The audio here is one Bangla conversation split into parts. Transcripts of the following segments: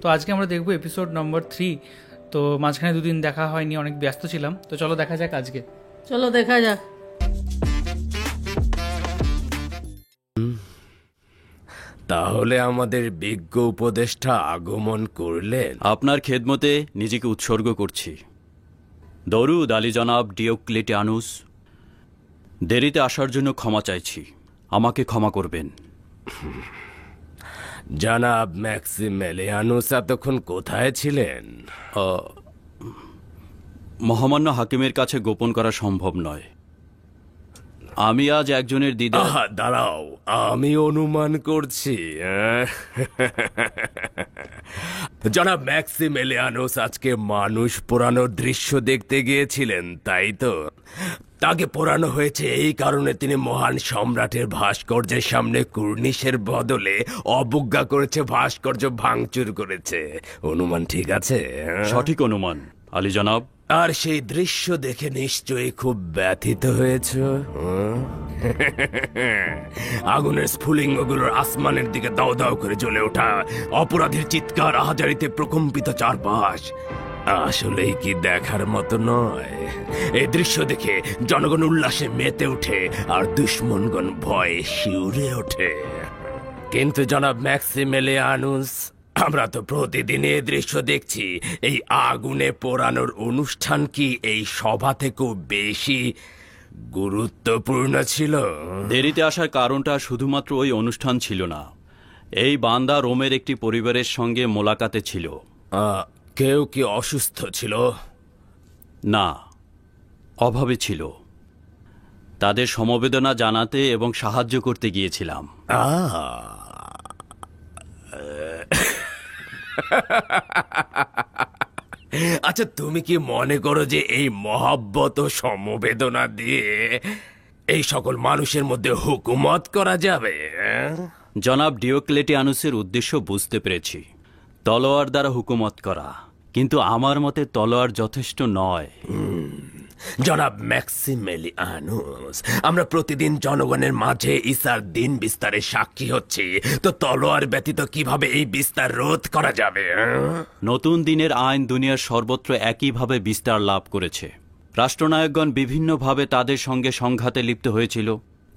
তো আজকে আমরা দেখবো এপিসোড নম্বর 3। তো মাঝখানে দুদিন দেখা হয়নি, অনেক ব্যস্ত ছিলাম। তো চলো দেখা যাক আজকে। চলো দেখা যাক। তাহলে আমাদের বিজ্ঞ উপদেষ্টা আগমন করলেন। আপনার খেদমতে নিজেকে উৎসর্গ করছি। দরুদ আলী জনাব ডিওক্লেটিয়ানুস। দেরিতে আসার জন্য ক্ষমা চাইছি, আমাকে ক্ষমা করবেন। জনাব ম্যাক্সিমেলিয়ানুস এতক্ষণ কোথায় ছিলেন? মহামান্য হাকিমের কাছে গোপন করা সম্ভব নয়। আমি আজ একজনের দিদা। দাঁড়াও, আমি অনুমান করছি। জনাব ম্যাক্সিমেলিয়ানুস আজকে মানুষ পোড়ানোর দৃশ্য দেখতে গিয়েছিলেন, তাই তো? তাকে পোড়ানো হয়েছে এই কারণে তিনি মহান সম্রাটের ভাস্কর্যের সামনে কুর্নিশের বদলে অবজ্ঞা করেছে, ভাস্কর্য ভাঙচুর করেছে। অনুমান ঠিক আছে? সঠিক অনুমান আলী জনাব। আর সেই দৃশ্য দেখে নিশ্চয়ই খুব ব্যথিত হয়েছ। আগুনের স্ফুলিঙ্গগুলোর আসমানের দিকে দাও দাও করে জ্বলে ওঠা, অপরাধীর চিৎকার আহাজারিতে প্রকম্পিত চারপাশ আসলেই কি দেখার মতো নয়? এই দৃশ্য দেখে জনগণ উল্লাসে মেতে ওঠে আর দুশ্মনগণ ভয়ে শিউরে ওঠে। কিন্তু জনাব ম্যাক্সিমেলিয়ানুস, আমরা তো প্রতিদিন এই দৃশ্য দেখছি। এই আগুনে পোড়ানোর অনুষ্ঠান কি এই সভা থেকেও বেশি গুরুত্বপূর্ণ ছিল? দেরিতে আসার কারণটা শুধুমাত্র ওই অনুষ্ঠান ছিল না। এই বান্দা রোমের একটি পরিবারের সঙ্গে মোলাকাতে ছিল। কেউ কি অসুস্থ ছিল? না, অভাবে ছিল। তাদের সমবেদনা জানাতে এবং সাহায্য করতে গিয়েছিলাম। আচ্ছা, তুমি কি মনে করো যে এই মহব্বত ও সমবেদনা দিয়ে এই সকল মানুষের মধ্যে হুকুমত করা যাবে? জনাব ডিওক্লেটিয়ানুসের উদ্দেশ্য বুঝতে পেরেছি, তলোয়ার দ্বারা হুকুমত করা। কিন্তু আমার মতে তলোয়ার যথেষ্ট নয়। জনাব ম্যাক্সিমেলিয়ানুস, আমরা প্রতিদিন জনগণের মাঝে ঈসার দিন বিস্তারের সাক্ষী হচ্ছি। তো তলোয়ার ব্যতীত কিভাবে এই বিস্তার রোধ করা যাবে? নতুন দিনের আইন দুনিয়ার সর্বত্র একইভাবে বিস্তার লাভ করেছে। রাষ্ট্রনায়কগণ বিভিন্নভাবে তাদের সঙ্গে সংঘাতে লিপ্ত হয়েছিল।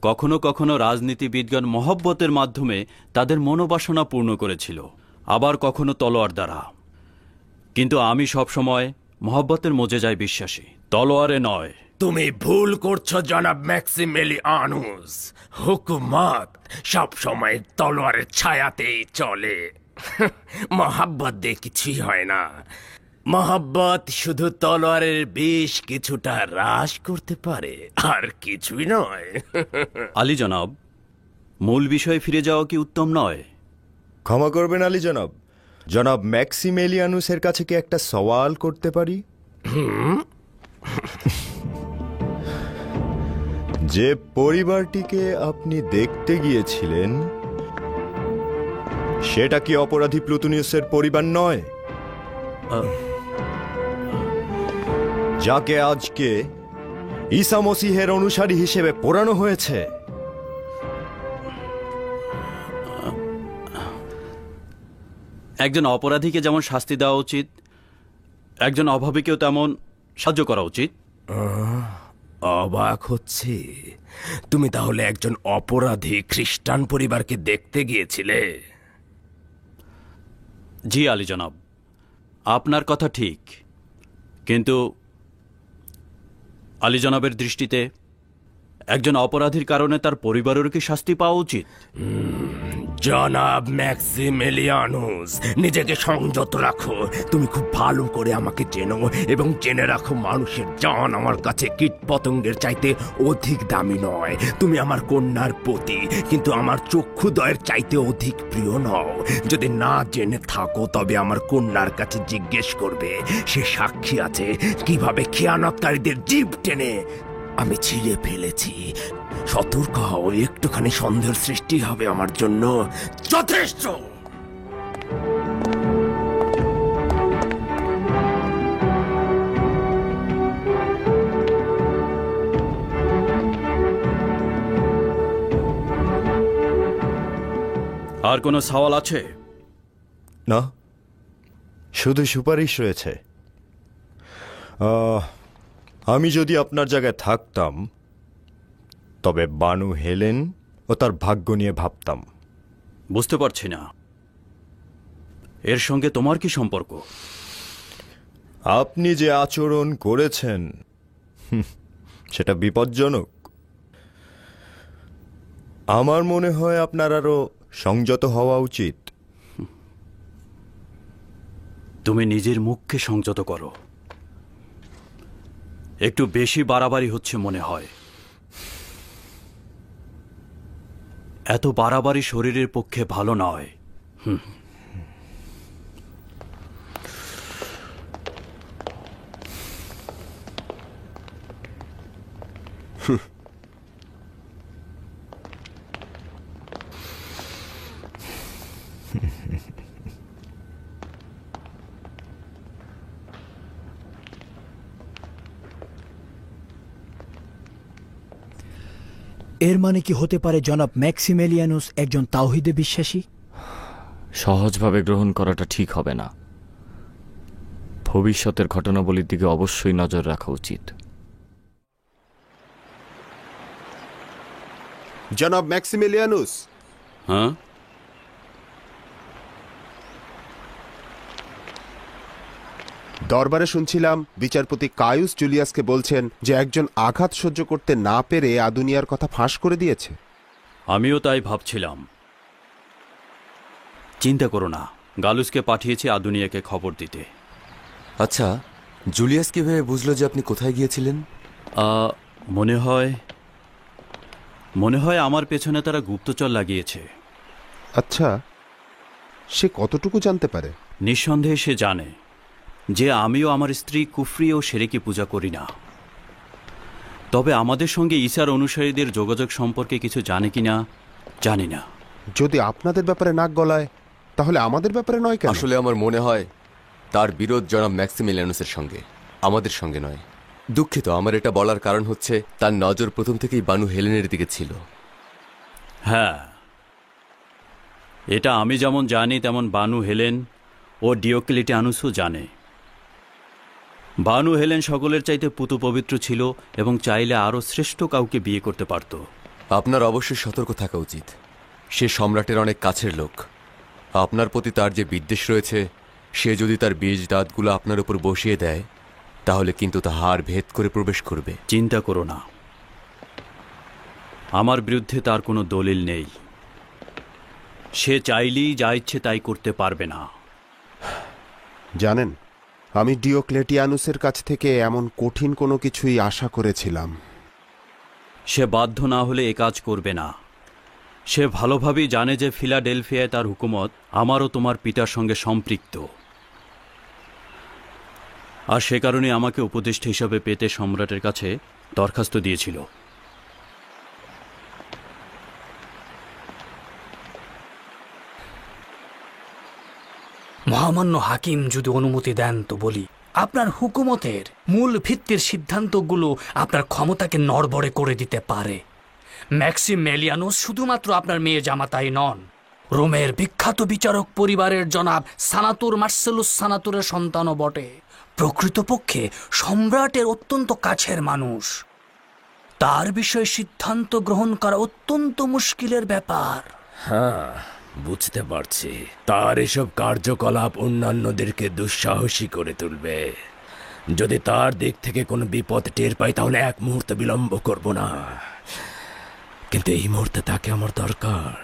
কখনো কখনো রাজনীতিবিদগণ মহব্বতের মাধ্যমে তাদের মনোবাসনা পূর্ণ করেছিল, আবার কখনো তলোয়ার দ্বারা। কিন্তু আমি সবসময় মহব্বতের মজেজায় বিশ্বাসী, তলোয়ারে নয়। তুমি ভুল করছো জনাব ম্যাক্সিমেলিয়ানুস। হুকুমত সব সময় তলোয়ারের ছায়াতেই চলে। মহাব্বত দিয়ে কিছুই হয় না। মহাব্বত শুধু তলোয়ারের বিষ কিছুটা হ্রাস করতে পারে, আর কিছুই নয়। আলী জনাব, মূল বিষয়ে ফিরে যাওয়া কি উত্তম নয়? ক্ষমা করবেন আলী জনাব, জনাব ম্যাক্সিমেলিয়ানুসের কাছে কি একটা সওয়াল করতে পারি? যে পরিবারটিকে আপনি দেখতে গিয়েছিলেন সেটা কি অপরাধী প্লুটোনিয়াসের পরিবার নয়, যাকে আজকে ঈসা মসিহের অনুসারী হিসেবে পোড়ানো হয়েছে? একজন অপরাধীকে যেমন শাস্তি দেওয়া উচিত, একজন অভাবীকেও তেমন সাহায্য করা উচিত। অবাক হচ্ছে, তুমি তাহলে একজন অপরাধী খ্রিস্টান পরিবারকে দেখতে গিয়েছিলে? জি আলী জনাব, আপনার কথা ঠিক। কিন্তু আলী জনাবের দৃষ্টিতে একজন অপরাধীর কারণে তার পরিবারের কি শাস্তি পাওয়া উচিত? জনাব ম্যাক্সিমেলিয়ানুস, নিজেকে সংযত রাখো। তুমি খুব ভালো করে আমাকে চেনো এবং জেনে রাখো মানুষের জান আমার কাছে কীট পতঙ্গের চাইতে অধিক দামি নয়। তুমি আমার কন্যার পতি, কিন্তু আমার চক্ষুদয়ের চাইতে অধিক প্রিয় নও। যদি না জেনে থাকো তবে আমার কন্যার কাছে জিজ্ঞেস করবে। সে সাক্ষী আছে কিভাবে খেয়ানতকারীদের জিভ টেনে আমি ছিঁড়ে ফেলেছি। সতর্ক হও, একটুখানি সন্দেহের সৃষ্টি হবে আমার জন্য যথেষ্ট। আর কোনো সওয়াল আছে? না, শুধু সুপারিশ রয়েছে। আমি যদি আপনার জায়গায় থাকতাম তবে বানু হেলেন ও তার ভাগ্য নিয়ে ভাবতাম। বুঝতে পারছি না, এর সঙ্গে তোমার কি সম্পর্ক? আপনি যে আচরণ করেছেন সেটা বিপজ্জনক। আমার মনে হয় আপনার আরো সংযত হওয়া উচিত। তুমি নিজের মুখকে সংযত করো, একটু বেশি বাড়াবাড়ি হচ্ছে মনে হয়। এত বাড়াবাড়ি শরীরের পক্ষে ভালো নয়। এর মানে কি হতে পারে জনাব ম্যাক্সিমেলিয়ানুস একজন তাওহিদে বিশ্বাসী? সহজভাবে গ্রহণ করাটা ঠিক হবে না। ভবিষ্যতের ঘটনাবলীর দিকে অবশ্যই নজর রাখা উচিত। জনাব ম্যাক্সিমিলিয়ানুস, হ্যাঁ, দরবারে শুনছিলাম বিচারপতি কায়ুস জুলিয়াসকে বলছেন যে একজন আঘাত সহ্য করতে না পেরে আদুনিয়ার কথা ফাঁস করে দিয়েছে। আমিও তাই ভাবছিলাম। চিন্তা করো না, গালুসকে পাঠিয়েছি আদুনিয়াকে খবর দিতে। আচ্ছা, জুলিয়াস কিভাবে বুঝলো যে আপনি কোথায় গিয়েছিলেন? মনে হয় আমার পেছনে তারা গুপ্তচর লাগিয়েছে। আচ্ছা, সে কতটুকু জানতে পারে? নিঃসন্দেহে সে জানে যে আমিও আমার স্ত্রী কুফরি ও সেরেকি পূজা করি না। তবে আমাদের সঙ্গে ঈসার অনুসারীদের যোগাযোগ সম্পর্কে কিছু জানে কিনা জানি না। যদি আপনাদের ব্যাপারে নাক গলায়, তাহলে আমাদের ব্যাপারে নয় কেন? আসলে আমার মনে হয় তার বিরোধ জনাব ম্যাক্সিমিলিয়ানুসের সঙ্গে, আমাদের সঙ্গে নয়। দুঃখিত, আমার এটা বলার কারণ হচ্ছে তার নজর প্রথম থেকেই বানু হেলেনের দিকে ছিল। হ্যাঁ, এটা আমি যেমন জানি তেমন বানু হেলেন ও ডিওক্লেটিয়ানুসও জানে। বানু হেলেন সকলের চাইতে পুতু পবিত্র ছিল এবং চাইলে আরও শ্রেষ্ঠ কাউকে বিয়ে করতে পারত। আপনার অবশ্যই সতর্ক থাকা উচিত। সে সম্রাটের অনেক কাছের লোক। আপনার প্রতি তার যে বিদ্বেষ রয়েছে, সে যদি তার বীজ দাঁতগুলো আপনার উপর বসিয়ে দেয় তাহলে কিন্তু তা হাড় ভেদ করে প্রবেশ করবে। চিন্তা করো না, আমার বিরুদ্ধে তার কোনো দলিল নেই। সে চাইলেই যা ইচ্ছে তাই করতে পারবে না। জানেন, আমি ডিওক্লেটিয়ানুসের কাছ থেকে এমন কঠিন কোনো কিছুই আশা করেছিলাম। সে বাধ্য না হলে এ কাজ করবে না। সে ভালোভাবেই জানে যে ফিলাডেলফিয়ায় তার হুকুমত আমারও তোমার পিতার সঙ্গে সম্পৃক্ত, আর সে কারণে আমাকে উপদেষ্টা হিসাবে পেতে সম্রাটের কাছে দরখাস্ত দিয়েছিল। মহামান্য হাকিম যদি অনুমতি দেন তো বলি, আপনার হুকুমতের মূল ভিত্তির সিদ্ধান্তগুলো আপনার ক্ষমতাকে নড়বড়ে করে দিতে পারে। ম্যাক্সিমেলিয়ানুস শুধুমাত্র আপনার মেয়ে জামাতাই নন, রোমের বিখ্যাত বিচারক পরিবারের জনাব সানাতুর মার্সেলুস সানাতুরের সন্তানও বটে। প্রকৃতপক্ষে সম্রাটের অত্যন্ত কাছের মানুষ। তার বিষয়ে সিদ্ধান্ত গ্রহণ করা অত্যন্ত মুশকিলের ব্যাপার। হ্যাঁ, বুঝতে পারছি। তার এসব কার্যকলাপ অন্যান্যদেরকে দুঃসাহসী করে তুলবে। যদি তার দিক থেকে কোনো বিপদ টের পাই তাহলে এক মুহূর্ত বিলম্ব করব না, কিন্তু এই মুহূর্তে তাকে আমার দরকার।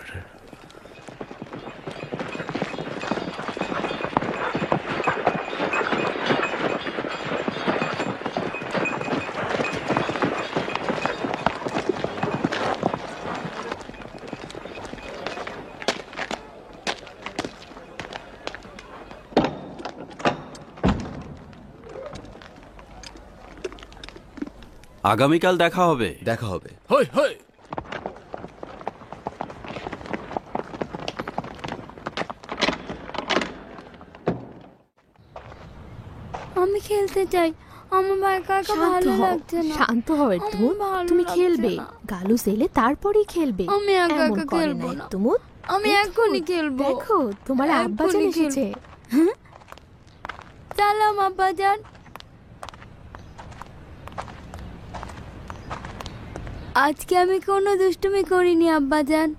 আগামীকাল দেখা হবে। দেখা হবে। হই হই। আমি খেলতে চাই, আমার একা একা ভালো লাগছে না। শান্ত হও তুমুদ, তুমি খেলবে। গালুস এলে তারপরেই খেলবে। আমি একা একা খেলবো না তুমুদ, আমি এখনই খেলবো। দেখো তোমার আব্বা চলে এসেছে। সালাম আব্বাজান। আজকে আমি কোনো দুষ্টুমি করিনি আব্বাজান।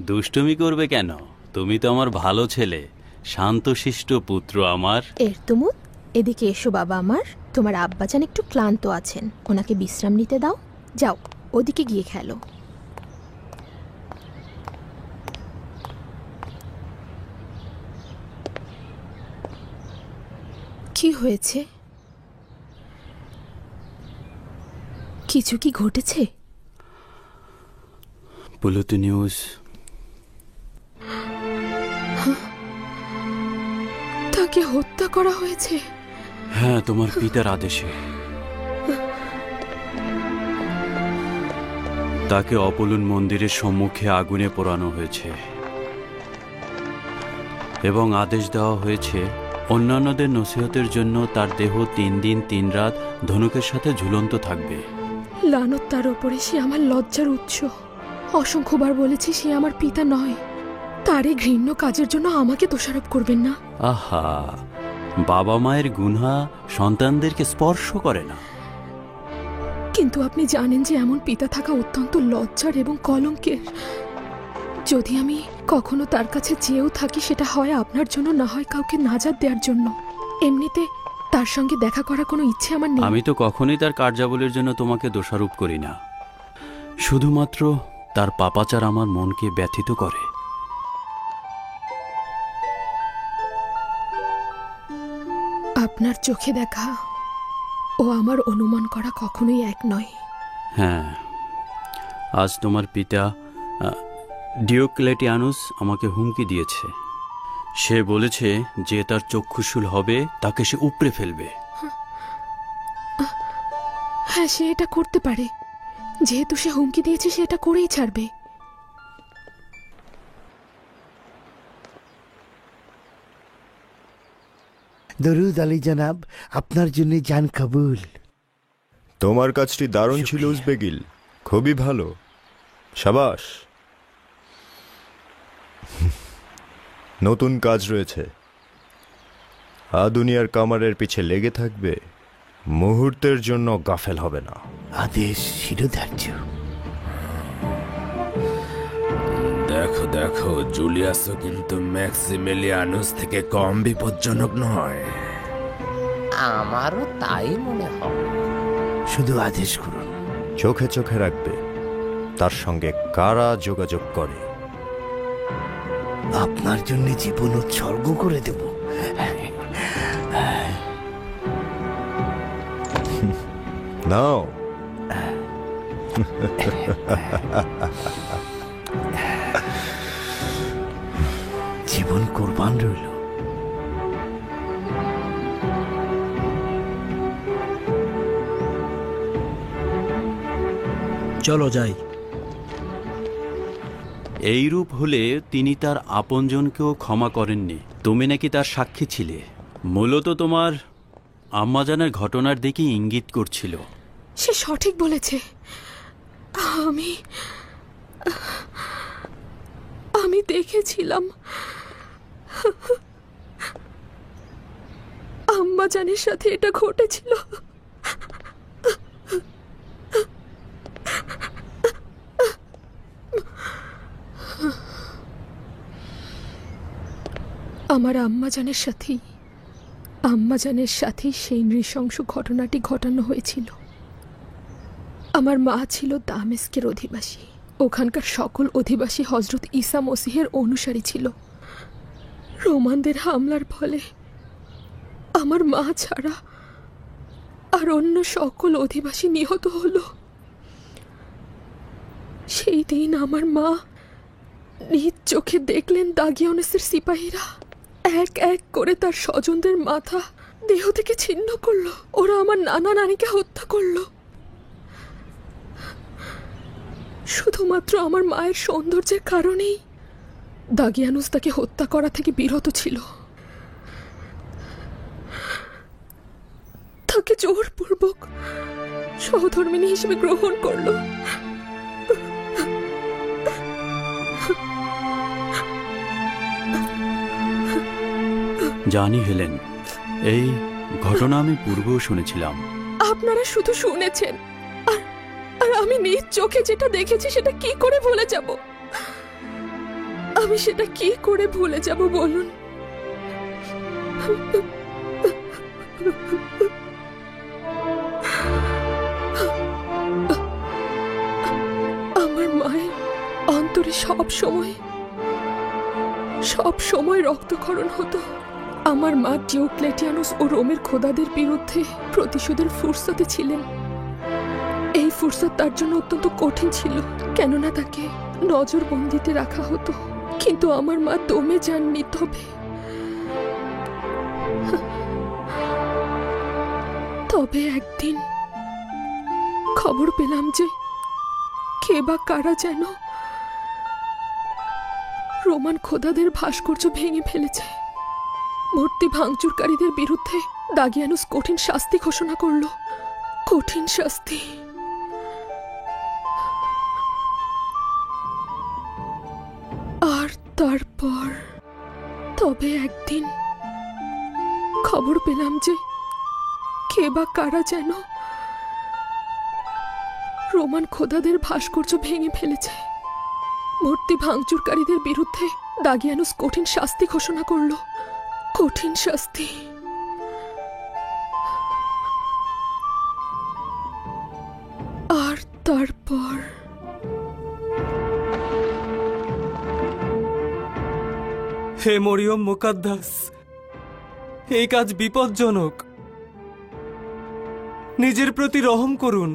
দুষ্টুমি করবে কেন? তুমি তো আমার ভালো ছেলে, শান্তশিষ্ট পুত্র আমার। এর তুমুদ, এদিকে এসো বাবা আমার। তোমার আব্বাজান একটু ক্লান্ত আছেন, ওনাকে বিশ্রাম নিতে দাও। যাও, ওদিকে গিয়ে খেলো। কি হয়েছে? কিছু কি ঘটেছে? Bulletin news. তাকে হত্যা করা হয়েছে? হ্যাঁ, তোমার পিতার আদেশে। তাকে অপলুন মন্দিরের সম্মুখে আগুনে পোড়ানো হয়েছে এবং আদেশ দেওয়া হয়েছে অন্যান্যদের নসিহতের জন্য তার দেহ 3 দিন 3 রাত ধনুকের সাথে ঝুলন্ত থাকবে। লানত তার ওপরে, সে আমার লজ্জার উৎস। অসংখ্যবার বলেছি সে আমার পিতা নয়। তার এই ঘৃণ্য কাজের জন্য আমাকে দোষারোপ করবেন না। আহা, বাবা মায়ের গুনহা সন্তানদেরকে স্পর্শ করে না। কিন্তু আপনি জানেন যে এমন পিতা থাকা অত্যন্ত লজ্জার এবং কলঙ্কের। যদি আমি কখনো তার কাছে চেয়েও থাকি, সেটা হয় আপনার জন্য, না হয় কাউকে নাজাত দেওয়ার জন্য। এমনিতে তার সঙ্গে দেখা করার কোনো ইচ্ছে আমার নেই। আমি তো কখনোই তার কার্যাবলীর জন্য তোমাকে দোষারোপ করি না। শুধুমাত্র তার পাপাচার আমার মনকে ব্যথিত করে। আপনার চোখে দেখা ও আমার অনুমান করা কখনোই এক নয়। হ্যাঁ, আজ তোমার পিতা ডিওক্লেটিয়ানুস আমাকে হুমকি দিয়েছে। সে বলেছে যে তার চক্ষুশূল হবে তাকে সে উপড়ে ফেলবে। হ্যাঁ, সে এটা করতে পারে। যেহেতু সে হুমকি দিয়েছে, সে এটা করেই ছাড়বে। দরুদ আলী জনাব, আপনার জন্য জান কবুল। তোমার কাজটি দারুণ ছিল উজবেগিল, খুবই ভালো, সাবাস। নতুন কাজ রয়েছে, দুনিয়ার কামারের পিছে লেগে থাকবে, মুহূর্তের জন্য গাফেল হবে না। আদেশ শিরোধার্য। দেখো দেখো, জুলিয়াসও কিন্তু ম্যাক্সিমিলিয়ানুস থেকে কম বিপজ্জনক নয়। আমারও তাই মনে হয়। শুধু আদেশ করুন। চোখে চোখে রাখবে তার সঙ্গে কারা যোগাযোগ করে। আপনার জন্য জীবন উৎসর্গ করে দেব। নাও। জীবন কোরবান রইল। চলো যাই। এইরূপ হলে তিনি তার আপনজনকেও ক্ষমা করেননি। তুমি নাকি তার সাক্ষী ছিলে। মূলত তোমার আম্মাজানের ঘটনার দিকে ইঙ্গিত করছিল। সে সঠিক বলেছে। আমি দেখেছিলাম আম্মাজানের সাথে এটা ঘটেছিল। আমার আম্মাজানের সাথেই সেই নৃশংস ঘটনাটি ঘটানো হয়েছিল। আমার মা ছিল দামেস্কের অধিবাসী। ওখানকার সকল অধিবাসী হজরত ঈসা মসিহের অনুসারী ছিল। রোমানদের হামলার ফলে আমার মা ছাড়া আর অন্য সকল অধিবাসী নিহত হল। সেই দিন আমার মা নিজ চোখে দেখলেন দাগিয়ানুসের সিপাহীরা এক এক করে তার স্বজনদের মাথা দেহ থেকে ছিন্ন করলো। ওরা আমার নানা নানিকে হত্যা করলো। শুধুমাত্র আমার মায়ের সৌন্দর্যের কারণেই দাগিয়ানুস তাকে হত্যা করা থেকে বিরত ছিল। তাকে জোরপূর্বক সহধর্মিণী হিসেবে গ্রহণ করলো। জানি হেলেন, এই ঘটনা আমি পূর্বেও শুনেছিলাম। আপনারা শুধু শুনেছেন, আর আর আমি নিজ চোখে যেটা দেখেছি সেটা কি করে ভুলে যাব? আমি সেটা কি করে ভুলে যাব বলুন? আমার মায়ের অন্তরে সব সময় রক্তক্ষরণ হতো। আমার মা ডিওক্লেটিয়ানুস ও রোমের খোদাদের বিরুদ্ধে প্রতিশোধের ফুরসতে ছিলেন। এই ফুরসত তার জন্য অত্যন্ত কঠিন ছিল, কেননা তাকে নজরবন্দিতে রাখা হতো। কিন্তু আমার মা দমে যাননি। তবে একদিন খবর পেলাম যে কে বা কারা যেন রোমান খোদাদের ভাস্কর্য ভেঙে ফেলেছে। মূর্তি ভাঙচুরকারীদের বিরুদ্ধে দাগিয়ানুস কঠিন শাস্তি ঘোষণা করল। কঠিন শাস্তি। আর তারপর তবে একদিন খবর পেলাম যে কে বা কারা যেন রোমান খোদাদের ভাস্কর্য ভেঙে ফেলেছে। মূর্তি ভাঙচুরকারীদের বিরুদ্ধে দাগিয়ানুস কঠিন শাস্তি ঘোষণা করল। কঠিন শাস্তি। আর তারপর হে মরিয়ম মুকাদ্দাস, এই কাজ বিপজ্জনক। নিজের প্রতি রহম করুন।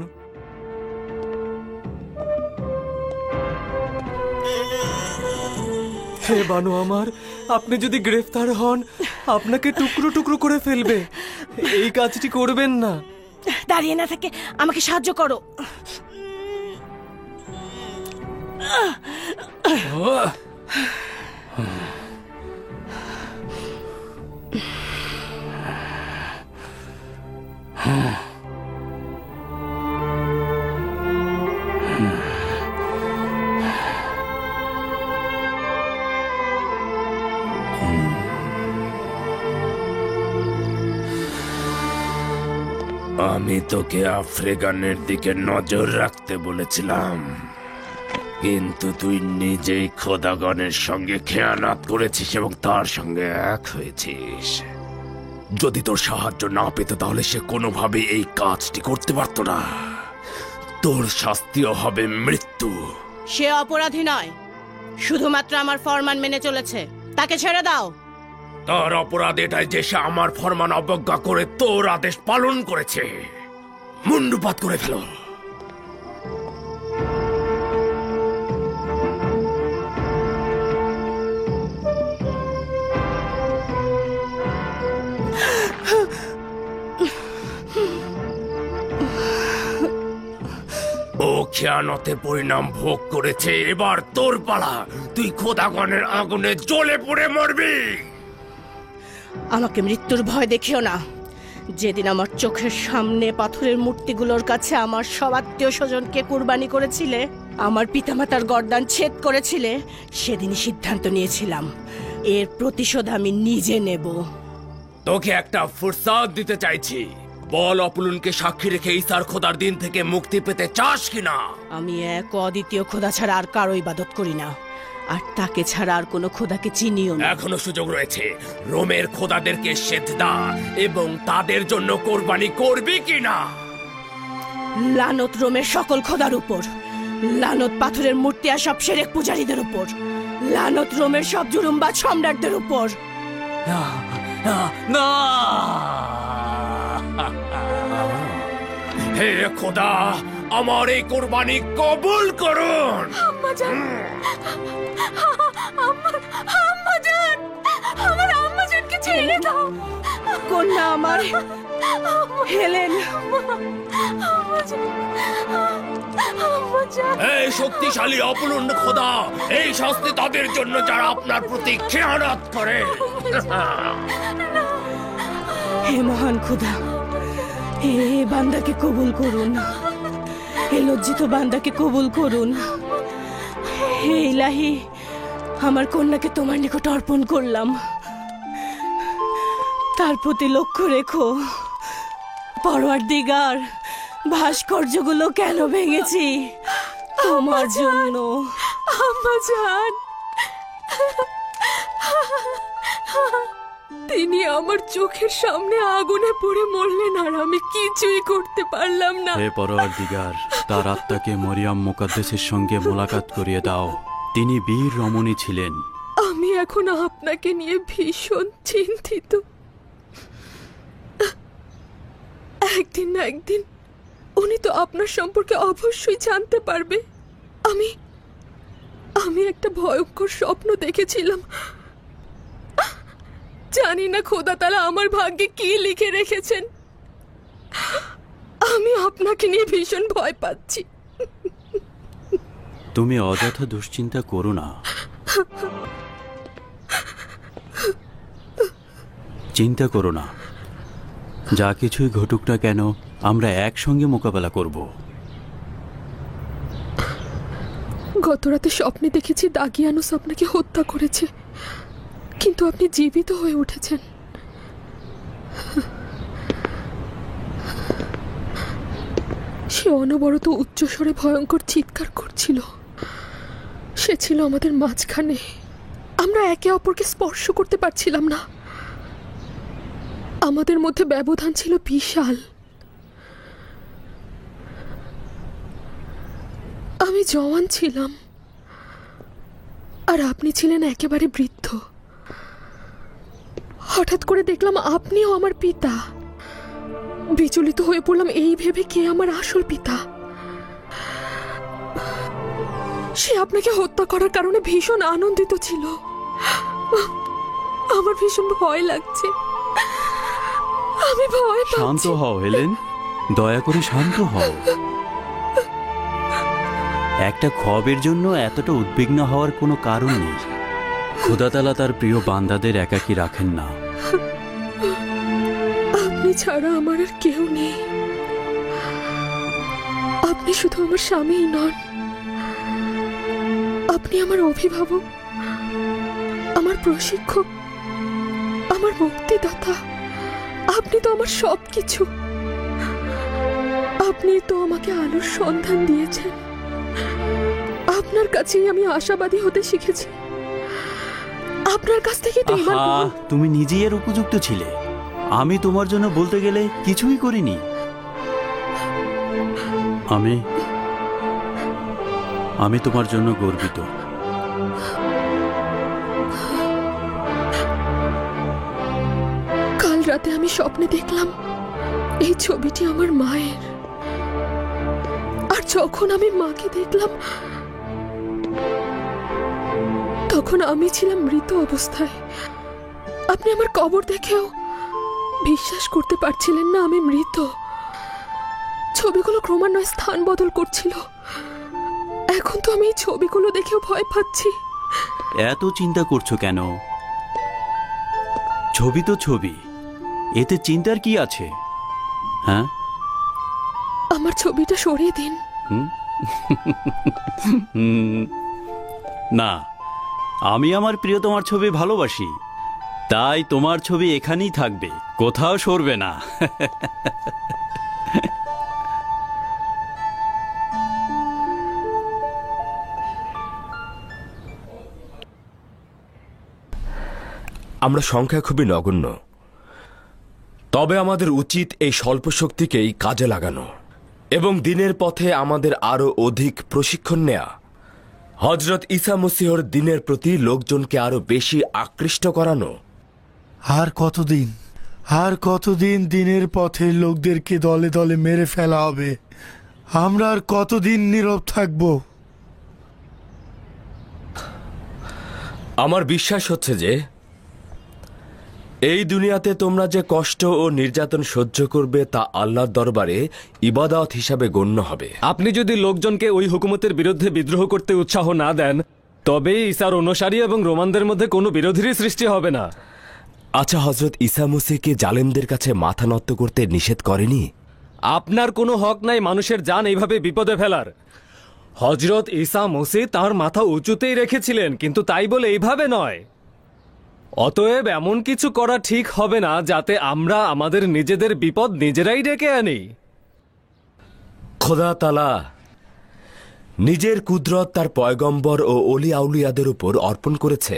হে বানু আমার, আপনি যদি গ্রেফতার হন আপনাকে টুকরো টুকরো করে ফেলবে। এই কাজটি করবেন না। দাঁড়িয়ে না থেকে আমাকে সাহায্য করো। আমি তোকে আফ্রিকানের দিকে নজর রাখতে বলেছিলাম, কিন্তু তুই নিজেই খোদাগণের সঙ্গে খেয়ানত করেছিস এবং তার সঙ্গে এক হয়েছিস। যদি তোর সাহায্য না পেত তাহলে সে কোনোভাবে এই কাজটি করতে পারত না। তোর শাস্তিও হবে মৃত্যু। সে অপরাধী নয়, শুধুমাত্র আমার ফরমান মেনে চলেছে। তাকে ছেড়ে দাও। তার অপরাধ এটাই যে সে আমার ফরমান অবজ্ঞা করে তোর আদেশ পালন করেছে। মুন্ডুপাত করে ফেলো। ও খেয়ানতের পরিণাম ভোগ করেছে, এবার তোর পালা। তুই খোদাগণের আগুনে জ্বলে পড়ে মরবি। আমাকে মৃত্যুর ভয় দেখিও না। যেদিন আমার চোখের সামনে পাথরের মূর্তিগুলোর কাছে আমার সব আত্মীয় স্বজনকে কুরবানি করেছিলে, আমার পিতামাতার গর্দান ছেদ করেছিলে, সেদিনই সিদ্ধান্ত নিয়েছিলাম এর প্রতিশোধ আমি নিজে নেব। তোকে একটা ফুরসাদ দিতে চাইছি। বল অপুলুনকে সাক্ষী রেখে ঈসার খোদার দিন থেকে মুক্তি পেতে চাস কিনা? আমি এক অদ্বিতীয় খোদা ছাড়া আর কারো ইবাদত করি না, আর তাকে ছাড়া আর কোনো খোদাকে চিনিও না। এখনো সুযোগ রয়েছে। রোমের খোদাদেরকে সেজদা এবং তাদের জন্য কোরবানি করবি কিনা? লানত রোমের সকল খোদার উপর, লানত পাথরের মূর্তি আর সব সেরেক পূজারীদের উপর, লানত রোমের সব জুলুমবাজ সম্রাটদের উপর। না না না। হে খোদা, আমার এই কোরবানি কবুল করুন। আমার আম্মাজানকে ছেড়ে দাও। কন্যা আমার হেলেন। এই শক্তিশালী অপুলুন খোদা, এই শাস্তি তাদের জন্য যারা আপনার প্রতি খেয়ানত করে। হে মহান খোদা, হে বান্দাকে কবুল করুন। হে লজ্জিত বান্দাকে কবুল করুন। হে ইলাহি, আমার কন্যাকে তোমার নিকট অর্পণ করলাম। তার প্রতি লক্ষ্য রেখো। পরওয়ারদিগার, ভাস্কর্যগুলো কেন ভেঙেছি? তোমার জন্য। আম্মা জান, তিনি আমার চোখের সামনে আগুনে পুড়ে মরলেন আর আমি কিছুই করতে পারলাম না। হে পরওয়ারদিগার, তার আত্মাকে মরিয়ম মুকাদ্দেসের সঙ্গে মোলাকাত করিয়ে দাও। তিনি বীর রমণী ছিলেন। আমি এখন আপনাকে নিয়ে ভীষণ চিন্তিত। একদিন না একদিন উনি তো আপনার সম্পর্কে অবশ্যই জানতে পারবে। আমি একটা ভয়ঙ্কর স্বপ্ন দেখেছিলাম। জানি না খোদা তাআলা আমার ভাগ্যে কি লিখে রেখেছেন। আমি আপনাকে নিয়ে ভীষণ ভয় পাচ্ছি। তুমি অযথা দুশ্চিন্তা করো না। চিন্তা করো না, যা কিছুই ঘটুক না কেন আমরা একসঙ্গে মোকাবেলা করব। গতরাতে স্বপ্নে দেখেছি দাগিয়ানুস আপনাকে হত্যা করেছে, কিন্তু আপনি জীবিত হয়ে উঠেছেন। সে অনবরত উচ্চস্বরে ভয়ঙ্কর চিৎকার করছিল। সে ছিল আমাদের মাঝখানে। আমরা একে অপরকে স্পর্শ করতে পারছিলাম না। আমাদের মধ্যে ব্যবধান ছিল বিশাল। আমি জওয়ান ছিলাম আর আপনি ছিলেন একেবারে বৃদ্ধ। হঠাৎ করে দেখলাম আপনিও আমার পিতা। বিচলিত হয়ে পড়লাম এই ভেবে কে আমার আসল পিতা। সে আপনাকে হত্যা করার কারণে ভীষণ আনন্দিত ছিল। আমার ভীষণ ভয় লাগছে। আমি ভয় পাচ্ছি। শান্ত হও হেলেন, দয়া করে শান্ত হও। একটা খবের জন্য এতটা উদ্বিগ্ন হওয়ার কোনো কারণ নেই। খোদা তাআলা তার প্রিয় বান্দাদের একাকী রাখেন না। আপনি ছাড়া আমার আর কেউ নেই। আপনি শুধু আমার স্বামীই নন, আপনি আমার অভিভাবক, আমার প্রশিক্ষক, আমার মুক্তিদাতা। আপনি তো আমার সবকিছু। আপনি তো আমাকে আলোর সন্ধান দিয়েছেন। আপনার কাছেই আমি আশাবাদী হতে শিখেছি। আপনার কাছ থেকে তো তুমি নিজেই এর উপযুক্ত ছিলে। আমি তোমার জন্য বলতে গেলে কিছুই করিনি। আমি তোমার জন্য গর্বিত। কাল রাতে আমি স্বপ্নে দেখলাম এই ছবিটি আমার মায়ের। আর যখন আমি মাকে দেখলাম তখন আমি ছিলাম মৃত অবস্থায়। আপনি আমার কবর দেখেও বিশ্বাস করতে পারছিলেন না আমি মৃত। ছবিগুলো ক্রমান্বয়ে স্থান বদল করছিল। এখন তো আমি এই ছবিগুলো দেখেও ভয় পাচ্ছি। এত চিন্তা করছো কেন? ছবি তো ছবি, এতে চিন্তার কি আছে? হ্যাঁ, আমার ছবিটা সরিয়ে দিন। না, আমি আমার প্রিয়তমার ছবি ভালোবাসি, তাই তোমার ছবি এখানেই থাকবে, কোথাও সরবে না। আমরা সংখ্যা খুবই নগণ্য, তবে আমাদের উচিত এই স্বল্প শক্তিকেই কাজে লাগানো এবং দিনের পথে আমাদের আরো অধিক প্রশিক্ষণ নেয়া। হযরত ঈসা মসীহর দিনের প্রতি লোকজনকে আরো বেশি আকৃষ্ট করানো। আর কতদিন দিনের পথে লোকদেরকে দলে দলে মেরে ফেলা হবে? আমরা আর কতদিন নীরব থাকব? আমার বিশ্বাস হচ্ছে যে এই দুনিয়াতে তোমরা যে কষ্ট ও নির্যাতন সহ্য করবে তা আল্লাহর দরবারে ইবাদত হিসাবে গণ্য হবে। আপনি যদি লোকজনকে ওই হুকুমতের বিরুদ্ধে বিদ্রোহ করতে উৎসাহ না দেন, তবে ঈসার অনুসারী এবং রোমানদের মধ্যে কোনো বিরোধীরই সৃষ্টি হবে না। আচ্ছা, হযরত ঈসা মসীহকে জালেমদের কাছে মাথা নত করতে নিষেধ করেনি? আপনার কোনো হক নাই মানুষের জান এইভাবে বিপদে ফেলার। হযরত ঈসা মসীহ তার মাথা উঁচুতেই রেখেছিলেন, কিন্তু তাই বলে এইভাবে নয়। অতএব এমন কিছু করা ঠিক হবে না যাতে আমরা আমাদের নিজেদের বিপদ নিজেরাই ডেকে আনি। খোদা তাআলা নিজের কুদরত তার পয়গম্বর ও অলি আউলিয়াদের উপর অর্পণ করেছে।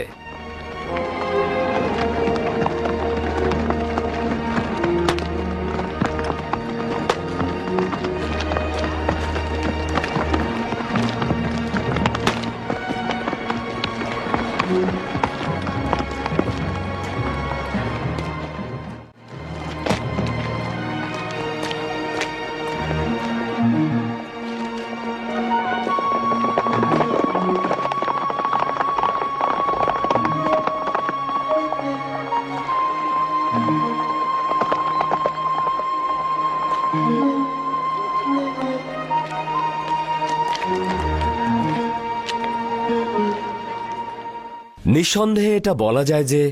নিঃসন্দেহে এটা বলা যায় যে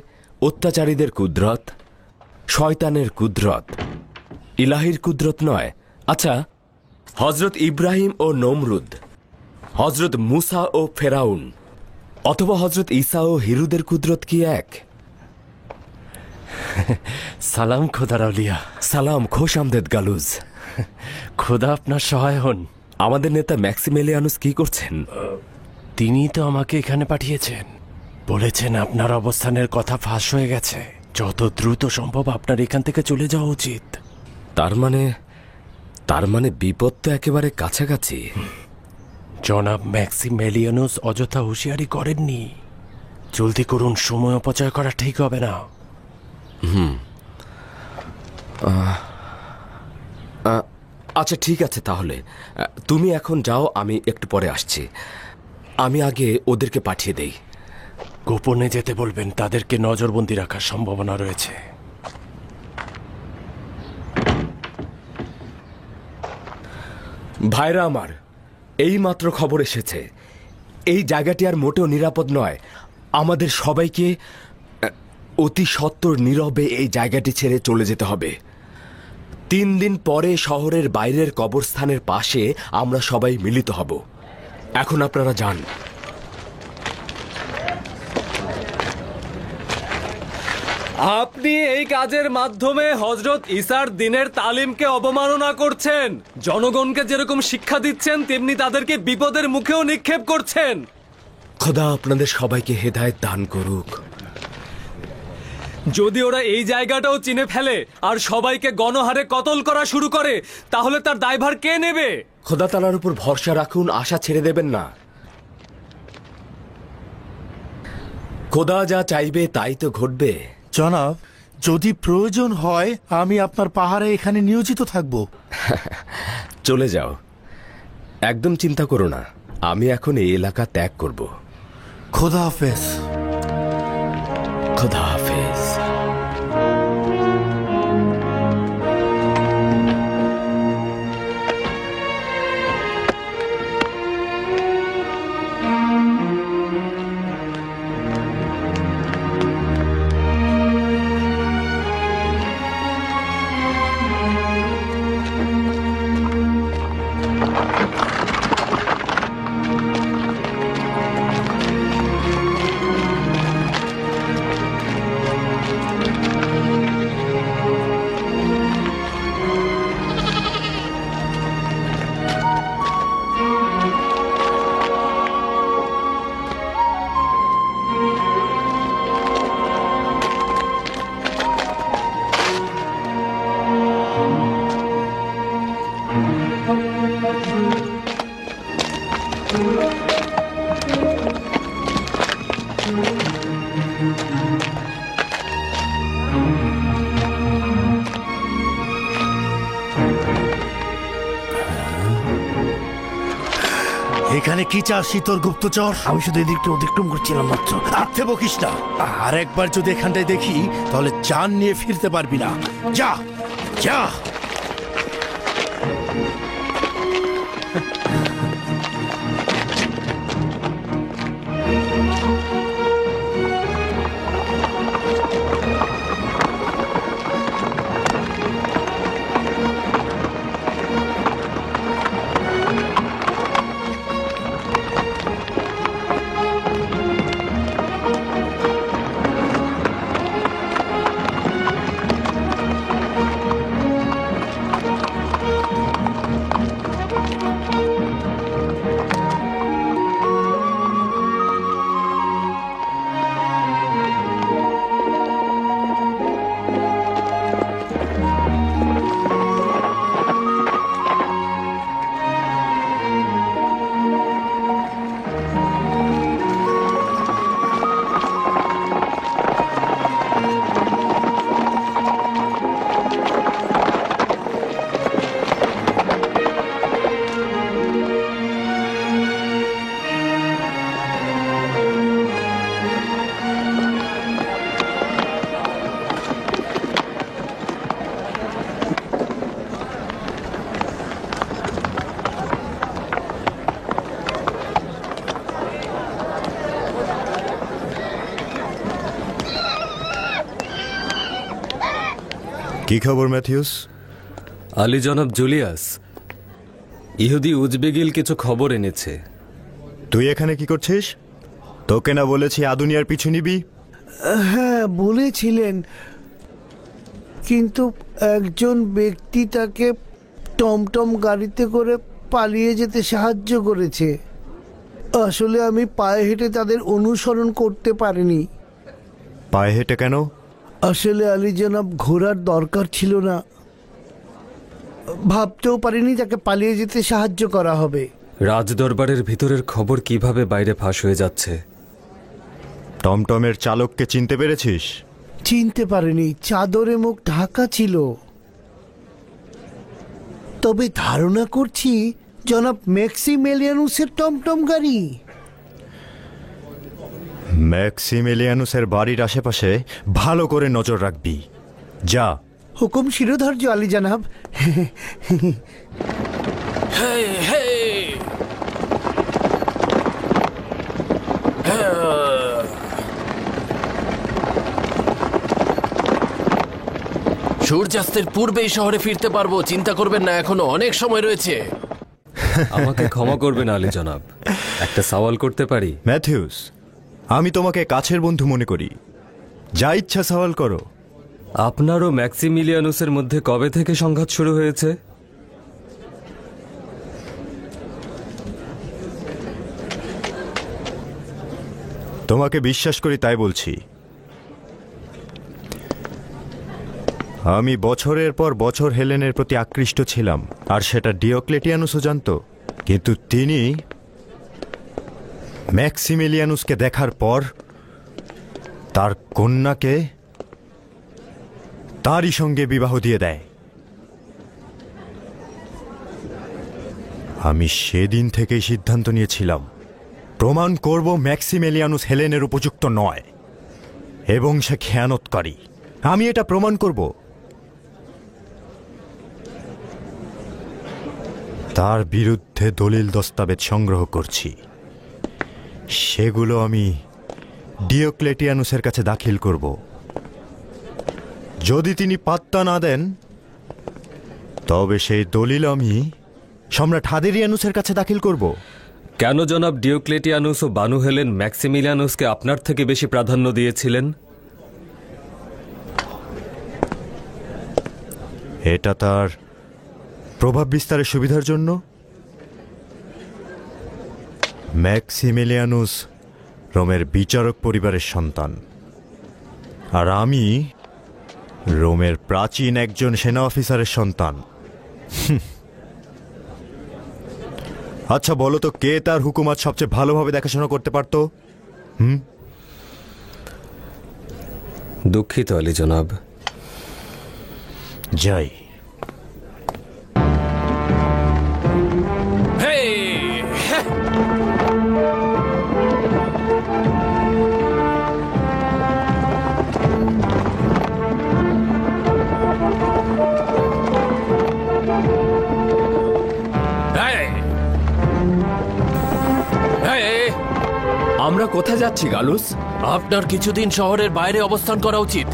অত্যাচারীদের কুদরত শয়তানের কুদরত, ইলাহির কুদরত নয়। আচ্ছা, হজরত ইব্রাহিম ও নমরুদ, হজরত মুসা ও ফেরাউন, অথবা হজরত ঈসা ও হিরুদের কুদরত কি এক? সালাম খোদার আউলিয়া। সালাম, খোশ আমদেদ গালুজ। খোদা আপনার সহায় হন। আমাদের নেতা ম্যাক্সিমেলিয়ানুস কি করছেন? তিনি তো আমাকে এখানে পাঠিয়েছেন, বলেছেন আপনার অবস্থানের কথা ফাঁস হয়ে গেছে, যত দ্রুত সম্ভব আপনার এখান থেকে চলে যাওয়া উচিত। তার মানে বিপদ তো একেবারে কাছাকাছি। জনাব ম্যাক্সিমেলিয়ানুস অযথা হুঁশিয়ারি করেননি। জলদি করুন, সময় অপচয় করা ঠিক হবে না। আচ্ছা ঠিক আছে, তাহলে তুমি এখন যাও, আমি একটু পরে আসছি। আমি আগে ওদেরকে পাঠিয়ে দেই। গোপনে যেতে বলবেন, তাদেরকে নজরবন্দি রাখার সম্ভাবনা রয়েছে। ভাইরা আমার, এই মাত্র খবর এসেছে এই জায়গাটি আর মোটেও নিরাপদ নয়। আমাদের সবাইকে অতি সত্বর নীরবে এই জায়গাটি ছেড়ে চলে যেতে হবে। 3 দিন পরে শহরের বাইরের কবরস্থানের পাশে আমরা সবাই মিলিত হব। এখন আপনারা যান। আপনি এই কাজের মাধ্যমে হজরত ঈসার দিনের তালিমকে অবমাননা করছেন। জনগণকে যেরকম শিক্ষা দিচ্ছেন, তেমনি তাদেরকে বিপদের মুখেও নিক্ষেপ করছেন। খোদা আপনাদের সবাইকে হেদায়েত দান করুক। যদি ওরা এই জায়গাটাও চিনে ফেলে আর সবাইকে গণহারে কতল করা শুরু করে, তাহলে তার দায়ভার কে নেবে? খোদা তাআলার উপর ভরসা রাখুন, আশা ছেড়ে দেবেন না। খোদা যা চাইবে তাই তো ঘটবে। জনাব, যদি প্রয়োজন হয় আমি আপনার পাহাড়ে এখানে নিয়োজিত থাকব। চলে যাও, একদম চিন্তা করো না। আমি এখন এই এলাকা ত্যাগ করব। খোদা হাফেজ। খোদা হাফেজ। এখানে কি চাচ্ছি তোর গুপ্তচর? আমি শুধু এদিকটা অতিক্রম করছিলাম মাত্র। আর্থে বকিস না। আর একবার যদি এখানটায় দেখি তাহলে জান নিয়ে ফিরতে পারবি না। যা যা। কি খবর ম্যাথিউস? আলী জনাব জুলিয়াস, ইহুদি উজবেগিল কিছু খবর এনেছে। তুই এখানে কি করছিস? তোকে না বলেছি আদুনিয়ার পিছু নিবি? হ্যাঁ বলেছিলেন, কিন্তু একজন ব্যক্তি তাকে টমটম গাড়িতে করে পালিয়ে যেতে সাহায্য করেছে। আসলে আমি পায়ে হেঁটে তাদের অনুসরণ করতে পারিনি। পায়ে হেঁটে কেন? আসলে আলী জনাব, ঘোড়ার দরকার ছিল না। ভাবতেও পারিনি তাকে পালিয়ে যেতে সাহায্য করা হবে। রাজদরবারের ভিতরের খবর কিভাবে বাইরে ফাঁস হয়ে যাচ্ছে? টমটমের চালককে চিনতে পেরেছিস? চিনতে পারিনি, চাদরে মুখ ঢাকা ছিল। তবে ধারণা করছি জনাব ম্যাক্সিমেলিয়ানুসের টমটম গাড়ি। ম্যাক্সিমেলিয়ানুসের বাড়ির আশেপাশে ভালো করে নজর রাখবি। যা। হুকুম শিরোধার্য আলী জনাব। সূর্যাস্তের পূর্বেই শহরে ফিরতে পারবো, চিন্তা করবেন না, এখনো অনেক সময় রয়েছে। আমাকে ক্ষমা করবেন আলী জনাব, একটা সওয়াল করতে পারি? ম্যাথিউস, আমি তোমাকে কাছের বন্ধু মনে করি, যা ইচ্ছা সওয়াল করো। আপনার ও ম্যাক্সিমিলিয়ানুসের মধ্যে কবে থেকে সংঘাত শুরু হয়েছে? তোমাকে বিশ্বাস করি তাই বলছি। আমি বছরের পর বছর হেলেনের প্রতি আকৃষ্ট ছিলাম, আর সেটা ডিওক্লেটিয়ানুসও জানত। কিন্তু তিনি ম্যাক্সিমিলিয়ানুসকে দেখার পর তার কন্যাকে তারই সঙ্গে বিবাহ দিয়ে দেয়। আমি সেদিন থেকেই সিদ্ধান্ত নিয়েছিলাম, প্রমাণ করব ম্যাক্সিমিলিয়ানুস হেলেনের উপযুক্ত নয় এবং সে খেয়ানতকারী। আমি এটা প্রমাণ করব। তার বিরুদ্ধে দলিল দস্তাবেজ সংগ্রহ করছি, সেগুলো আমি ডিওক্লেটিয়ানুসের কাছে দাখিল করব। যদি তিনি পাত্তা না দেন, তবে সেই দলিল আমি সম্রাট হাদেরিয়ানুসের কাছে দাখিল করব। কেন জনাব ডিওক্লেটিয়ানুস ও বানু হেলেন ম্যাক্সিমিলিয়ানুসকে আপনার থেকে বেশি প্রাধান্য দিয়েছিলেন? এটা তার প্রভাব বিস্তারের সুবিধার জন্য। ম্যাক্সিমিলিয়ানুস রোমের বিচারক পরিবারের সন্তান, আর আমি রোমের প্রাচীন একজন সেনা অফিসারের সন্তান। আচ্ছা বলো তো, কে তার হুকুমত সবচেয়ে ভালোভাবে দেখাশোনা করতে পারত? দুঃখিত আলী জনাব। যাই। আমরা কোথায় যাচ্ছি গালুস? আপনার কিছুদিন শহরের বাইরে অবস্থান করা উচিত।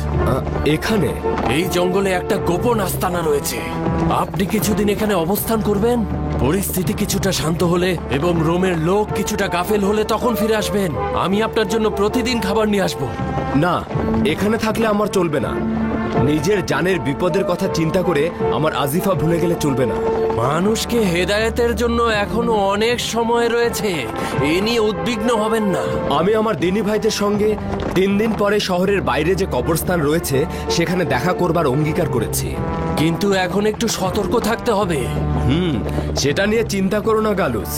এখানে এই জঙ্গলে একটা গোপন আস্তানা রয়েছে, আপনি কিছুদিন এখানে অবস্থান করবেন। পরিস্থিতি কিছুটা শান্ত হলে এবং রোমের লোক কিছুটা গাফেল হলে তখন ফিরে আসবেন। আমি আপনার জন্য প্রতিদিন খাবার নিয়ে আসবো। না, এখানে থাকলে আমার চলবে না। নিজের জানের বিপদের কথা চিন্তা করে আমার আজিফা ভুলে গেলে চলবে না। মানুষকে হেদায়েতের জন্য এখনো অনেক সময় রয়েছে, এ নিয়ে উদ্বিগ্ন হবেন না। আমি আমার দিনী ভাইদের সঙ্গে 3 দিন পরে শহরের বাইরে যে কবরস্থান রয়েছে সেখানে দেখা করবার অঙ্গীকার করেছি। কিন্তু এখন একটু সতর্ক থাকতে হবে। সেটা নিয়ে চিন্তা করো না গালুস।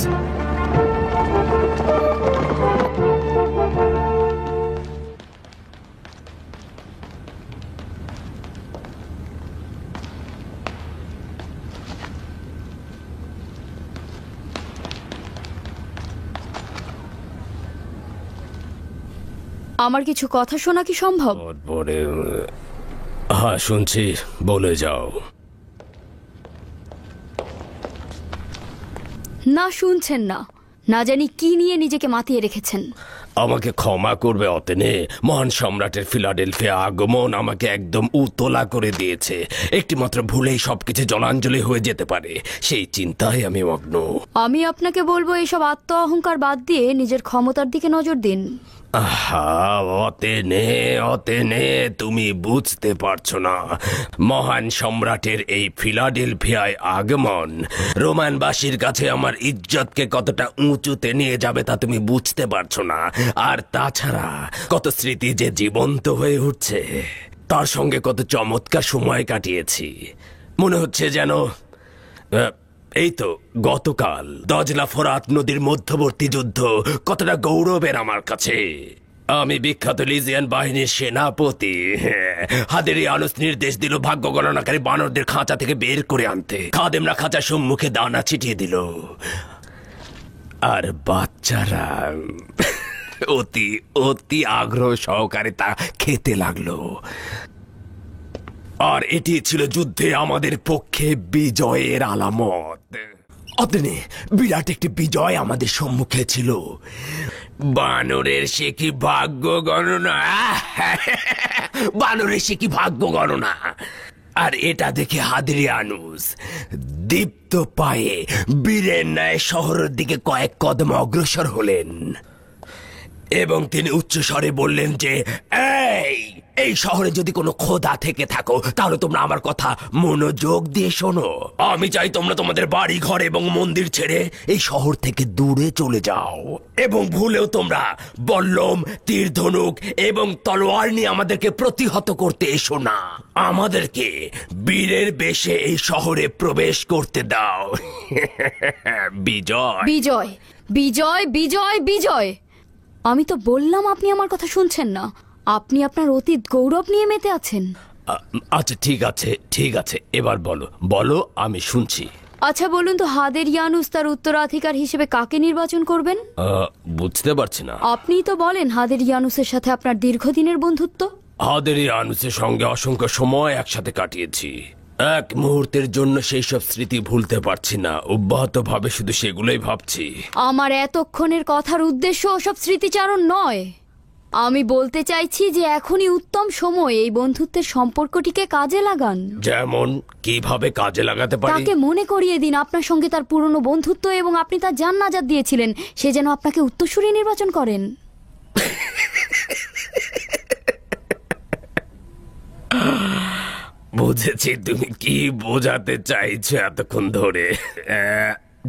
আমার কিছু কথা শোনা কি সম্ভব? হ্যাঁ শুনছি, বলে যাও। না শুনছেন না, না জানি কি নিয়ে নিজেকে মাতিয়ে রেখেছেন। আমাকে ক্ষমা করবে অতেনে, মহান সম্রাটের ফিলাডেলফিয়া আগমন আমাকে একদম উতলা করে দিয়েছে। একটিমাত্র ভুলেই সবকিছু জলাঞ্জলি হয়ে যেতে পারে, সেই চিন্তায় আমি মগ্ন। আমি আপনাকে বলবো এইসব আত্ম অহংকার বাদ দিয়ে নিজের ক্ষমতার দিকে নজর দিন। আহা, অতেনে অতেনে, তুমি বুঝতে পারছো না। মহান সম্রাটের এই ফিলাডেলফিয়ায় আগমন রোমানবাসীর কাছে আমার ইজ্জতকে কতটা উঁচুতে নিয়ে যাবে তা তুমি বুঝতে পারছো না। আর তাছাড়া কত স্মৃতি যে জীবন্ত হয়ে উঠছে, তার সঙ্গে কত চমৎকার সময় কাটিয়েছি। মনে হচ্ছে যেন এই তো গতকাল দজলা ফোরাত নদীর মধ্যবর্তী যুদ্ধ কতটা গৌরবের আমার কাছে। আমি বিখ্যাত লিজিয়ান বাহিনীর সেনাপতি হাদেরিয়ানুস নির্দেশ দিল ভাগ্য গণনাকারী বানরদের খাঁচা থেকে বের করে আনতে। খাদেমরা খাঁচার সম্মুখে দানা ছিটিয়ে দিল, আর বাচ্চারা অতি অতি আগ্রহ সহকারে তা খেতে লাগলো। আর এটি ছিল যুদ্ধে আমাদের পক্ষে বিজয়ের আলামত। অতনে বিরাট একটি বিজয় আমাদের সম্মুখে ছিল। বানরের সে কি ভাগ্য গণনা, বানরের সে কি ভাগ্য গণনা। আর এটা দেখে হাদেরিয়ানুস দীপ্ত পায়ে বীরের ন্যায় শহরের দিকে কয়েক কদম অগ্রসর হলেন এবং তিনি উচ্চস্বরে বললেন যে এই শহরে যদি কোনো খোদা থেকে থাকো তাহলে তোমরা আমার কথা মনোযোগ দিয়ে শোনো। আমি চাই তোমরা তোমাদের বাড়ি ঘর এবং মন্দির ছেড়ে এই শহর থেকে দূরে চলে যাও এবং ভুলেও তোমরা বল্লম, তীর ধনুক এবং তলোয়ার নিয়ে আমাদেরকে প্রতিহত করতে এসো না। আমাদেরকে বীরের বেশে এই শহরে প্রবেশ করতে দাও। বিজয় বিজয় বিজয় বিজয় বিজয়। আমি তো বললাম আপনি আমার কথা শুনছেন না। আপনি আপনার অতীত গৌরব নিয়ে মেতে আছেন। আচ্ছা ঠিক আছে, এবার বলো বলো, আমি শুনছি। আচ্ছা বলুন তো, হাদেরিয়ানুস তার উত্তরাধিকার হিসেবে কাকে নির্বাচন করবেন? বুঝতে পারছি না। আপনিই তো বলেন হাদেরিয়ানুসের সাথে আপনার দীর্ঘদিনের বন্ধুত্ব। হাদেরিয়ানুসের সঙ্গে অসংখ্য সময় একসাথে কাটিয়েছি। এক মুহূর্তের জন্য সেই সব স্মৃতি ভুলতে পারছি না। অব্যাহতভাবে শুধু সেগুলোই ভাবছি। আমার এতক্ষণের কথার উদ্দেশ্য ওসব স্মৃতিচারণ নয়। আমি বলতে চাইছি যে এখনই উত্তম সময় এই বন্ধুত্বের সম্পর্কটিকে কাজে লাগান। যেমন কিভাবে কাজে লাগাতে পারি? তাকে মনে করিয়ে দিন আপনার সঙ্গে তার পুরনো বন্ধুত্ব এবং আপনি তার জান নাজাত দিয়েছিলেন। সে যেন আপনাকে উত্তরসূরি নির্বাচন করেন। বুঝেছি তুমি কি বোঝাতে চাইছো এতক্ষণ ধরে।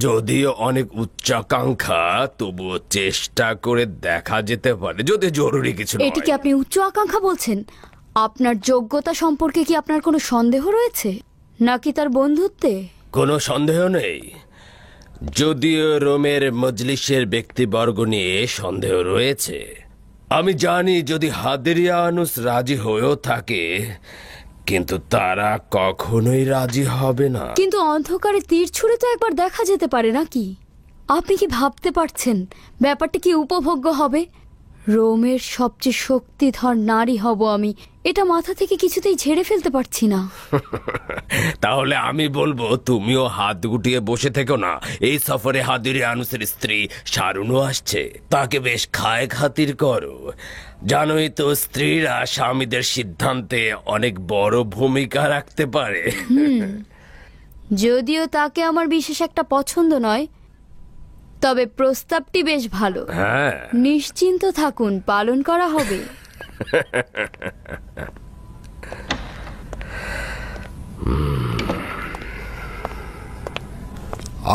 যদিও অনেক উচ্চাকাঙ্ক্ষা, তবুও চেষ্টা করে দেখা যেতে পারে, যদি জরুরি কিছু নয়। এটিকে আপনি উচ্চ আকাঙ্ক্ষা বলছেন? আপনার যোগ্যতা সম্পর্কে কি আপনার কোনো সন্দেহ রয়েছে, নাকি তার বন্ধুত্বে? কোনো সন্দেহ নেই, যদিও রোমের মজলিসের ব্যক্তিবর্গ নিয়ে সন্দেহ রয়েছে। আমি জানি যদি হাদেরিয়ানুস রাজি হয়েও থাকে, কিন্তু তারা কখনোই রাজি হবে না। কিন্তু অন্ধকারে তীর ছুঁড়ে তো একবার দেখা যেতে পারে নাকি? আপনি কি ভাবতে পারছেন ব্যাপারটা কি উপভোগ্য হবে? রোমের সবচেয়ে শক্তিধর নারী হব আমি, এটা মাথা থেকে কিছুতেই ঝেড়ে ফেলতে পারছি না। তাহলে আমি বলবো তুমিও হাত গুটিয়ে বসে থেকো না। এই সফরে হাদেরিয়ানুসের স্ত্রী শারুনও আসছে, তাকে বেশ খায় খাতির করো। জানোই তো স্ত্রীরা স্বামীদের সিদ্ধান্তে অনেক বড় ভূমিকা রাখতে পারে। যদিও তাকে আমার বিশেষ একটা পছন্দ নয়, তবে প্রস্তাবটি বেশ ভালো। হ্যাঁ, নিশ্চিন্ত থাকুন, পালন করা হবে।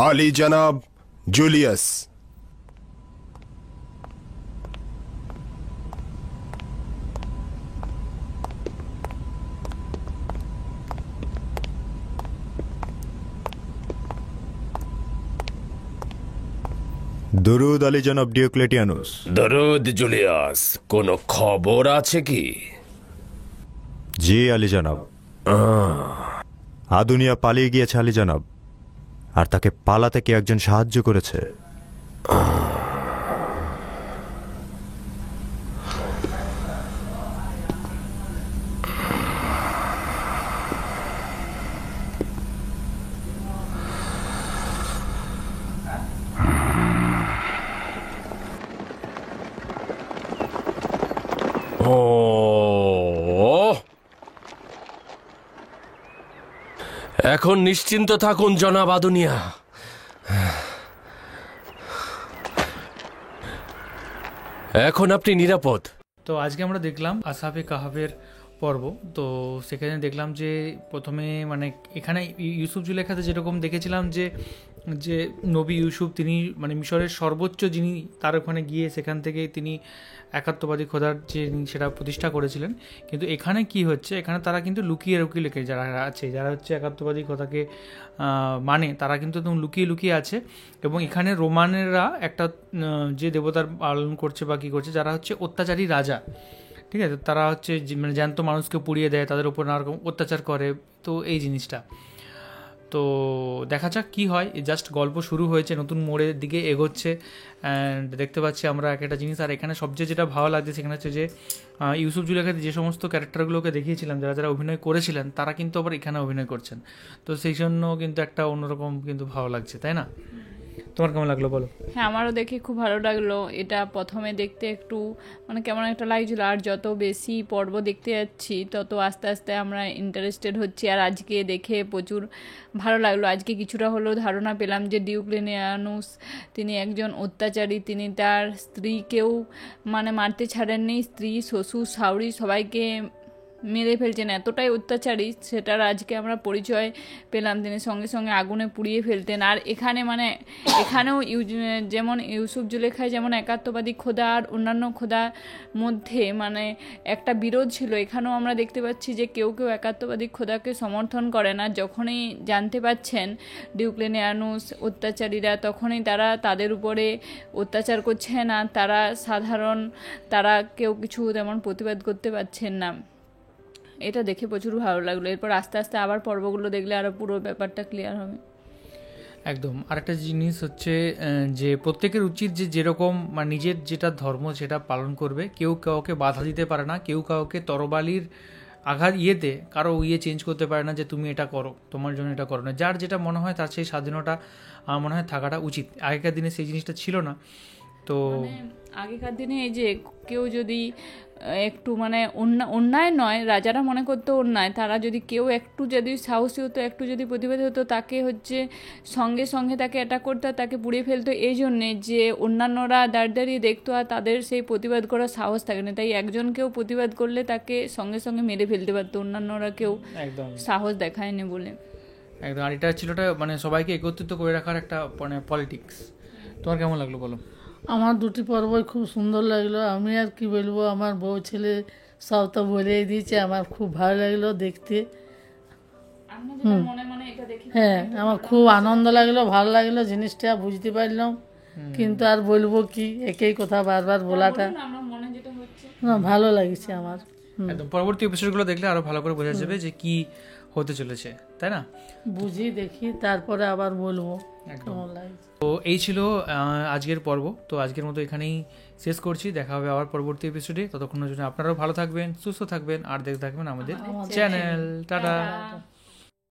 আলী জনাব জুলিয়াস। দরুদ আলী জনাব ডিওক্লেটিয়ানুস। দরুদ জুলিয়াস। কোনো খবর আছে কি? জি আলী জনাব, আদুনিয়া পালিয়ে গিয়েছে আলী জনাব, আর তাকে পালাতে কে একজন সাহায্য করেছে। এখন নিশ্চিন্ত থাকুন জনাব আদুনিয়া। এখন আপনি নিরাপদ। তো আজকে আমরা দেখলাম আসহাবে কাহাফের পর্ব। তো সেখানে দেখলাম যে প্রথমে মানে এখানে ইউসুফ জুলেখাতে যেরকম দেখেছিলাম যে যে নবী ইউসুফ তিনি মানে মিশরের সর্বোচ্চ যিনি তার ওখানে গিয়ে সেখান থেকে তিনি একাত্মবাদী খোদার যে সেটা প্রতিষ্ঠা করেছিলেন, কিন্তু এখানে কি হচ্ছে, এখানে তারা কিন্তু লুকিয়ে লুকিয়ে যারা আছে, যারা হচ্ছে একাত্মবাদী খোদাকে মানে তারা কিন্তু একদম লুকিয়ে লুকিয়ে আছে। এবং এখানে রোমানেরা একটা যে দেবতার পালন করছে বা কী করছে, যারা হচ্ছে অত্যাচারী রাজা, ঠিক আছে, তারা হচ্ছে মানে জ্যান্ত মানুষকে পুড়িয়ে দেয়, তাদের উপর নানা রকম অত্যাচার করে। তো এই জিনিসটা তো দেখা যাক কী হয়। জাস্ট গল্প শুরু হয়েছে, নতুন মোড়ের দিকে এগোচ্ছে অ্যান্ড দেখতে পাচ্ছি আমরা একটা জিনিস। আর এখানে সবচেয়ে যেটা ভালো লাগছে সেখানে হচ্ছে যে ইউসুফ জুলেখাতে যে সমস্ত ক্যারেক্টারগুলোকে দেখিয়েছিলাম, যারা যারা অভিনয় করেছিলেন, তারা কিন্তু আবার এখানে অভিনয় করছেন। তো সেই জন্য কিন্তু একটা অন্যরকম কিন্তু ভালো লাগছে, তাই না? তোমার কেমন লাগলো বলো? হ্যাঁ, আমারও দেখে খুব ভালো লাগলো। এটা প্রথমে দেখতে একটু মানে কেমন একটা লাগছিল, আর যত বেশি পর্ব দেখতে যাচ্ছি তত আস্তে আস্তে আমরা ইন্টারেস্টেড হচ্ছি। আর আজকে দেখে প্রচুর ভালো লাগলো। আজকে কিছুটা হলেও ধারণা পেলাম যে ডিওক্লেটিয়ানুস তিনি একজন অত্যাচারী, তিনি তার স্ত্রীকেও মানে মারতে ছাড়েননি, স্ত্রী শ্বশুর শাশুড়ি সবাইকে মেরে ফেলছেন, এতটাই অত্যাচারী সেটার আজকে আমরা পরিচয় পেলাম। তিনি সঙ্গে সঙ্গে আগুনে পুড়িয়ে ফেলতেন। আর এখানে মানে এখানেও যেমন ইউসুফ জুলেখায় যেমন একাত্মবাদী খোদা আর অন্যান্য খোদার মধ্যে মানে একটা বিরোধ ছিল, এখানেও আমরা দেখতে পাচ্ছি যে কেউ কেউ একাত্মবাদী খোদাকে সমর্থন করে না। যখনই জানতে পাচ্ছেন ডিওক্লেটিয়ানুস অত্যাচারীরা, তখনই তারা তাদের উপরে অত্যাচার করছেন, আর তারা সাধারণ তারা কেউ কিছু তেমন প্রতিবাদ করতে পারছেন না। এটা দেখে প্রচুর ভালো লাগলো। এরপর আস্তে আস্তে আবার পর্বগুলো দেখলে আরও পুরো ব্যাপারটা ক্লিয়ার হবে। একদম। আরেকটা জিনিস হচ্ছে যে প্রত্যেকের উচিত যে যেরকম মানে নিজের যেটা ধর্ম সেটা পালন করবে, কেউ কাউকে বাধা দিতে পারে না, কেউ কাউকে তরবালির আঘাত কারো চেঞ্জ করতে পারে না যে তুমি এটা করো, তোমার জন্য এটা করো না। যার যেটা মনে হয় তার সেই স্বাধীনতা আমার মনে হয় থাকাটা উচিত। আগেকার দিনে সেই জিনিসটা ছিল না। তো আগেকার দিনে এই যে কেউ যদি একটু মানে অন্যায় নয়, রাজারা মনে করতো অন্যায়, তারা যদি কেউ একটু যদি সাহসী হতো, একটু যদি প্রতিবাদী হতো, তাকে হচ্ছে সঙ্গে সঙ্গে তাকে অ্যাটাক করতো, তাকে পুড়িয়ে ফেলতো। এই জন্যে যে অন্যান্যরা দাঁড়িয়ে দেখতো আর তাদের সেই প্রতিবাদ করার সাহস থাকে না, তাই একজন কেউ প্রতিবাদ করলে তাকে সঙ্গে সঙ্গে মেরে ফেলতে পারতো, অন্যান্যরা কেউ সাহস দেখায়নি বলে। একদম। আর এটা ছিল মানে সবাইকে একত্রিত করে রাখার একটা মানে পলিটিক্স। তোমার কেমন লাগলো বলো? আমার দুটি পর্বই খুব সুন্দর লাগলো। আমি আর কি বলবো, আমার বউ ছেলে সব তো বলেই দিয়েছে, আমার খুব ভালো লাগলো দেখতে। হ্যাঁ, আমার খুব আনন্দ লাগলো, ভালো লাগলো, জিনিসটা বুঝতে পারলাম। কিন্তু আর বলবো কি, একই কথা বারবার বলাটা ভালো লাগছে আমার। একদম। পরবর্তী এপিসোডগুলো দেখলে আরো ভালো করে বোঝা যাবে যে কি হতে চলেছে, তাই না? বুঝি দেখি তারপরে আবার বলবো কেমন লাগে। তো এই ছিল আজকের পর্ব। তো আজকের মতো এখানেই শেষ করছি। দেখা হবে আবার পরবর্তী এপিসোডে। ততক্ষণের জন্য আপনারাও ভালো থাকবেন, সুস্থ থাকবেন আর দেখতে থাকবেন আমাদের চ্যানেল। টাটা।